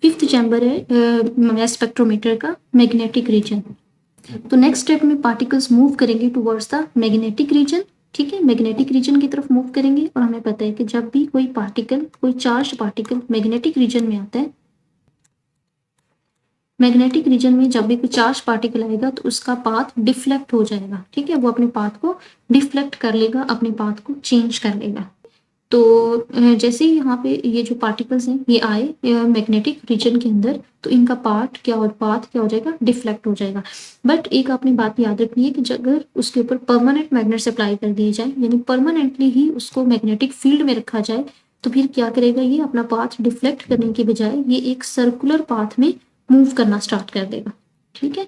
5th chamber है spectrometer का, magnetic reason. तो नेक्स्ट स्टेप में पार्टिकल्स मूव करेंगे टुवर्ड्स द मैग्नेटिक रीजन। ठीक है, मैग्नेटिक रीजन की तरफ मूव करेंगे। और हमें पता है कि जब भी कोई पार्टिकल, कोई चार्ज पार्टिकल मैग्नेटिक रीजन में आता है, मैग्नेटिक रीजन में जब भी कोई चार्ज पार्टिकल आएगा तो उसका पाथ डिफ्लेक्ट हो जाएगा। ठीक है, वो अपने पाथ को डिफ्लेक्ट कर लेगा, अपने पाथ को चेंज कर लेगा। तो जैसे ही यहाँ पे ये जो पार्टिकल्स हैं ये आए मैग्नेटिक रीजन के अंदर, तो इनका पाथ क्या हो जाएगा, डिफ्लेक्ट हो जाएगा। बट एक आपने बात याद रखनी है कि अगर उसके ऊपर परमानेंट मैग्नेट्स अप्लाई कर दिए जाए, यानी परमानेंटली ही उसको मैग्नेटिक फील्ड में रखा जाए, तो फिर क्या करेगा, ये अपना पाथ डिफ्लेक्ट करने के बजाय ये एक सर्कुलर पाथ में मूव करना स्टार्ट कर देगा। ठीक है,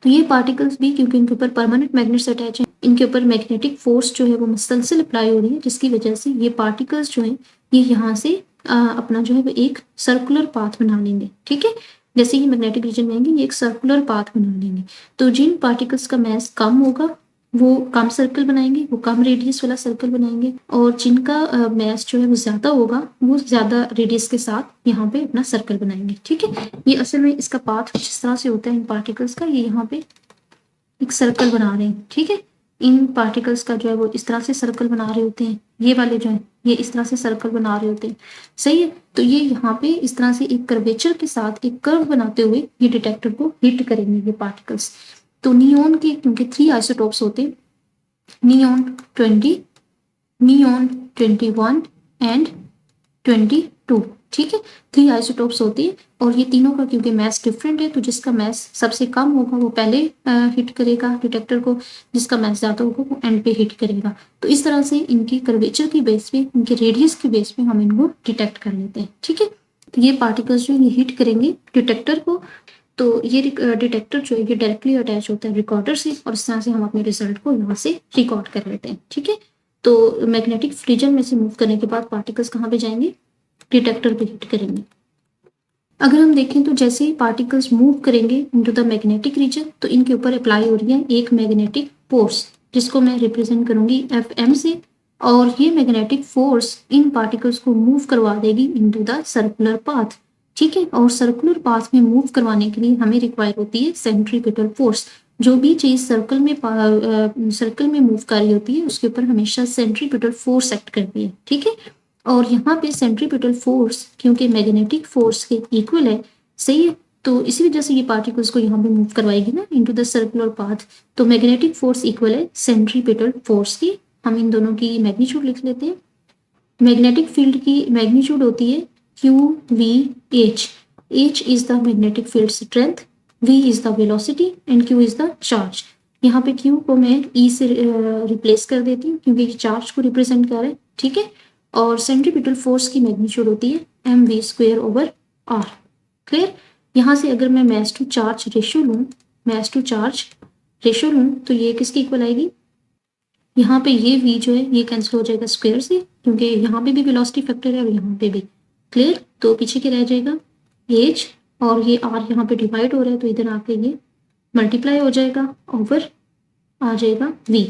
तो ये पार्टिकल्स भी, क्योंकि इनके ऊपर परमानेंट मैग्नेट्स अटैच हैं, इनके ऊपर मैग्नेटिक फोर्स जो है वो मुसलसल अप्लाई हो रही है, जिसकी वजह से ये पार्टिकल्स जो हैं ये यहाँ से अपना जो है वो एक सर्कुलर पाथ बना लेंगे। ठीक है, जैसे ही मैग्नेटिक रीजन में आएंगे ये एक सर्कुलर पाथ बना लेंगे। तो जिन पार्टिकल्स का मास कम होगा वो कम सर्कल बनाएंगे, वो कम रेडियस वाला सर्कल बनाएंगे, और जिनका मास जो है वो ज्यादा होगा वो ज्यादा रेडियस के साथ यहाँ पे अपना सर्कल बनाएंगे। ठीक है, ये असल में इसका पाथ जिस तरह से होता है इन पार्टिकल्स का, ये यहाँ पे एक सर्कल बना रहे हैं। ठीक है, इन पार्टिकल्स का जो है वो इस तरह से सर्कल बना रहे होते हैं, ये वाले जो है ये इस तरह से सर्कल बना रहे होते हैं। सही है, तो ये यहाँ पे इस तरह से एक कर्वेचर के साथ एक कर्व बनाते हुए ये डिटेक्टर को हिट करेंगे ये पार्टिकल्स। तो नियोन के क्योंकि 3 आइसोटोप्स होते हैं, नियोन 20, नियोन 21 एंड 22। ठीक है, 3 आइसोटोप्स होती है, और ये तीनों का क्योंकि मास डिफरेंट है, तो जिसका मास सबसे कम होगा वो पहले हिट करेगा डिटेक्टर को, जिसका मास ज्यादा होगा वो एंड पे हिट करेगा। तो इस तरह से इनकी कर्वेचर की बेस पे, इनके रेडियस की बेस पे हम इनको डिटेक्ट कर लेते हैं। ठीक है, तो ये पार्टिकल्स जो ये हिट करेंगे डिटेक्टर को, तो ये डिटेक्टर जो है ये डायरेक्टली अटैच होता है रिकॉर्डर से, और इस तरह से हम अपने रिजल्ट को यहाँ से रिकॉर्ड कर लेते हैं। ठीक है, तो मैग्नेटिक रीजन में से मूव करने के बाद पार्टिकल्स कहाँ पे जाएंगे, डिटेक्टर पे हिट करेंगे। अगर हम देखें तो जैसे ही पार्टिकल्स मूव करेंगे इनटू द मैग्नेटिक रीजन, तो इनके ऊपर अप्लाई हो रही है एक मैग्नेटिक फोर्स, जिसको मैं रिप्रेजेंट करूंगी FM से, और ये मैग्नेटिक फोर्स इन पार्टिकल्स को मूव करवा देगी इनटू द सर्कुलर पाथ। ठीक है, और सर्कुलर पाथ में मूव करवाने के लिए हमें रिक्वायर होती है सेंट्रीपिटल फोर्स। जो भी चीज सर्कल में मूव कर रही होती है उसके ऊपर हमेशा सेंट्रीपिटल फोर्स एक्ट करती है। ठीक है, और यहाँ पे सेंट्रीपिटल फोर्स क्योंकि मैग्नेटिक फोर्स के इक्वल है, सही है, तो इसी वजह से ये पार्टिकल्स को यहाँ पे मूव करवाएगी ना इनटू द सर्कुलर पाथ। तो मैग्नेटिक फोर्स इक्वल है सेंट्रीपिटल फोर्स की। हम इन दोनों की मैग्नीट्यूड लिख लेते हैं। मैग्नेटिक फील्ड की मैग्नीट्यूड होती है QVH। H is the magnetic field strength, V is the velocity and Q is the charge. यहाँ पे Q को मैं E से रिप्लेस कर देती हूँ क्योंकि ये चार्ज को रिप्रेजेंट कर रहा है। ठीक है, और सेंट्रीपिटल फोर्स की मैग्नीट्यूड होती है mv²/r। क्लियर, यहाँ से अगर मैं मास टू चार्ज रेशियो लूँ तो ये किसकी इक्वल आएगी, यहाँ पे ये v जो है ये कैंसिल हो जाएगा स्क्वायर से, क्योंकि यहाँ पे भी वेलोसिटी फैक्टर है और यहाँ पे भी। क्लियर, तो पीछे क्या रह जाएगा h, और ये r यहाँ पे डिवाइड हो रहा है तो इधर आके ये मल्टीप्लाई हो जाएगा, ओवर आ जाएगा v।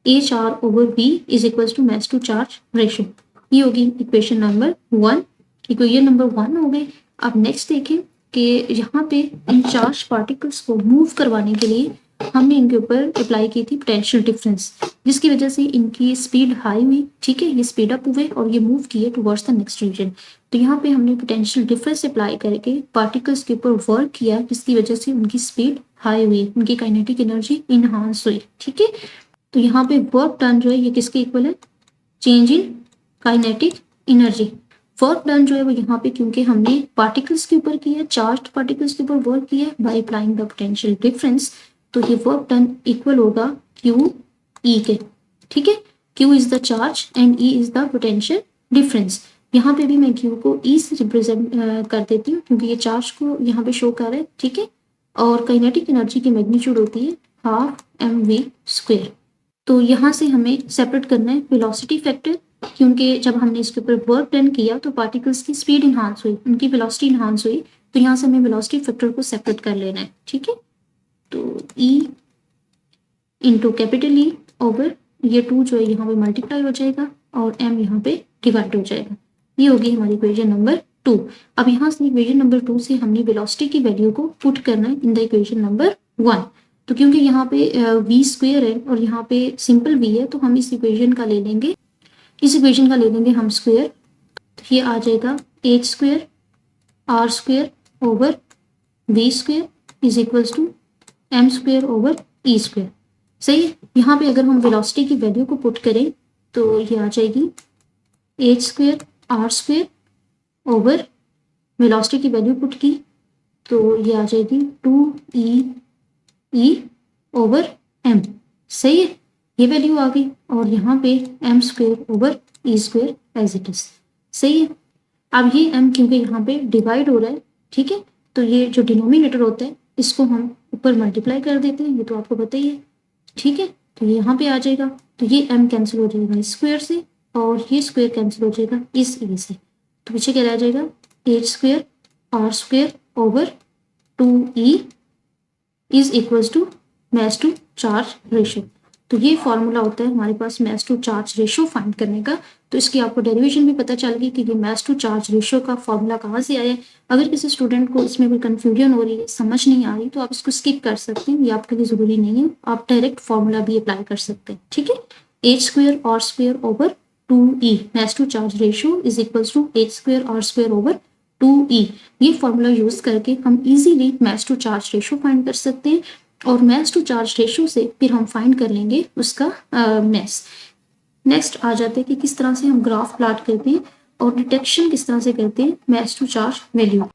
HR/v is equal to mass to charge ratio. ये होगी इक्वेशन नंबर 1, इक्वेशन नंबर 1 हो गई। अब नेक्स्ट देखें कि यहाँ पे इन चार्ज पार्टिकल्स को मूव करवाने के लिए हमने इनके ऊपर अप्लाई की थी पोटेंशियल डिफरेंस, जिसकी वजह से इनकी स्पीड हाई हुई। ठीक है, ये स्पीड अप हुए और ये मूव किए टुवर्ड्स द नेक्स्ट रीजन। तो यहाँ पे हमने पोटेंशियल डिफरेंस अप्लाई करके पार्टिकल्स के ऊपर वर्क किया, जिसकी वजह से उनकी स्पीड हाई हुई, उनकी काइनेटिक एनर्जी इनहांस हुई। ठीक है, तो यहाँ पे वर्क डन जो है ये किसके इक्वल है, change in kinetic energy. Work done जो है वो यहाँ पे क्योंकि हमने पार्टिकल्स के ऊपर किया, चार्ज पार्टिकल्स के ऊपर वर्क किया by applying the potential difference, तो ये वर्क डन इक्वल होगा QE के। ठीक है, Q is the charge and E is the potential difference. यहाँ पे भी मैं Q को E से रिप्रेजेंट कर देती हूँ क्योंकि ये चार्ज को यहाँ पे शो कर रहा है। ठीक है, और काइनेटिक एनर्जी की मैग्नीट्यूड होती है 12mv²। तो यहाँ से हमें सेपरेट करना है वेलोसिटी फैक्टर, क्योंकि जब हमने इसके ऊपर वर्क डन किया तो पार्टिकल्स की स्पीड इनहांस हुई, उनकी वेलोसिटी इनहांस हुई, तो यहाँ से हमें वेलोसिटी फैक्टर को सेपरेट कर लेना है। ठीक है, तो E into capital E over ये 2 जो है यहाँ पे मल्टीप्लाई हो जाएगा और M यहाँ पे डिवाइड हो जाएगा। ये होगी हमारी इक्वेशन नंबर 2। अब यहाँ से इक्वेशन नंबर 2 से हमने वेलोसिटी की वैल्यू को पुट करना है इन द इक्वेशन नंबर 1। तो क्योंकि यहाँ पे v स्क्वेयर है और यहाँ पे सिंपल v है, तो हम इस इक्वेशन का ले लेंगे, इस इक्वेशन का ले लेंगे हम स्क्वेयर। तो ये आ जाएगा h square r square over v square is equals to m square over e square. सही है। यहाँ पे अगर हम वेलोसिटी की वैल्यू को पुट करें तो ये आ जाएगी h square r square over velocity की वैल्यू पुट की तो ये आ जाएगी 2e ओवर m। सही है, ये वैल्यू आ गई और यहाँ पे m square over e square as it is. सही है। अब ये m क्योंकि यहाँ पे डिवाइड हो रहा है, ठीक है, तो ये जो डिनोमिनेटर होता है इसको हम ऊपर मल्टीप्लाई कर देते हैं, ये तो आपको पता ही है, ठीक है। तो ये यहाँ पे आ जाएगा, तो ये m कैंसिल हो जाएगा इस स्क्वेयर से और ये स्क्वेयर कैंसिल हो जाएगा इस e से, तो पीछे क्या रह जाएगा h square r square over 2e is equals to mass to charge ratio. तो ये फॉर्मूला होता है हमारे पास mass to charge ratio find करने का। तो इसकी आपको डेरिवेशन भी पता चल गई कि ये मैस टू चार्ज रेशियो का फॉर्मूला कहाँ से आया है। अगर किसी स्टूडेंट को इसमें कोई कंफ्यूजन हो रही है, समझ नहीं आ रही, तो आप इसको स्किप कर सकते हैं, ये आपके लिए ज़रूरी नहीं है, आप डायरेक्ट फॉर्मूला भी अप्लाई कर सकते हैं, ठीक है। h square r square over 2e mass to charge ratio is equals to h square r square over 2e। ये फॉर्मूला यूज करके हम easily mass to charge ratio find कर सकते हैं और मैस टू चार्ज रेशियो से फिर हम फाइंड कर लेंगे उसका मैस। नेक्स्ट आ जाते हैं कि किस तरह से हम ग्राफ प्लॉट करते हैं और डिटेक्शन किस तरह से करते हैं मैस टू चार्ज वैल्यू।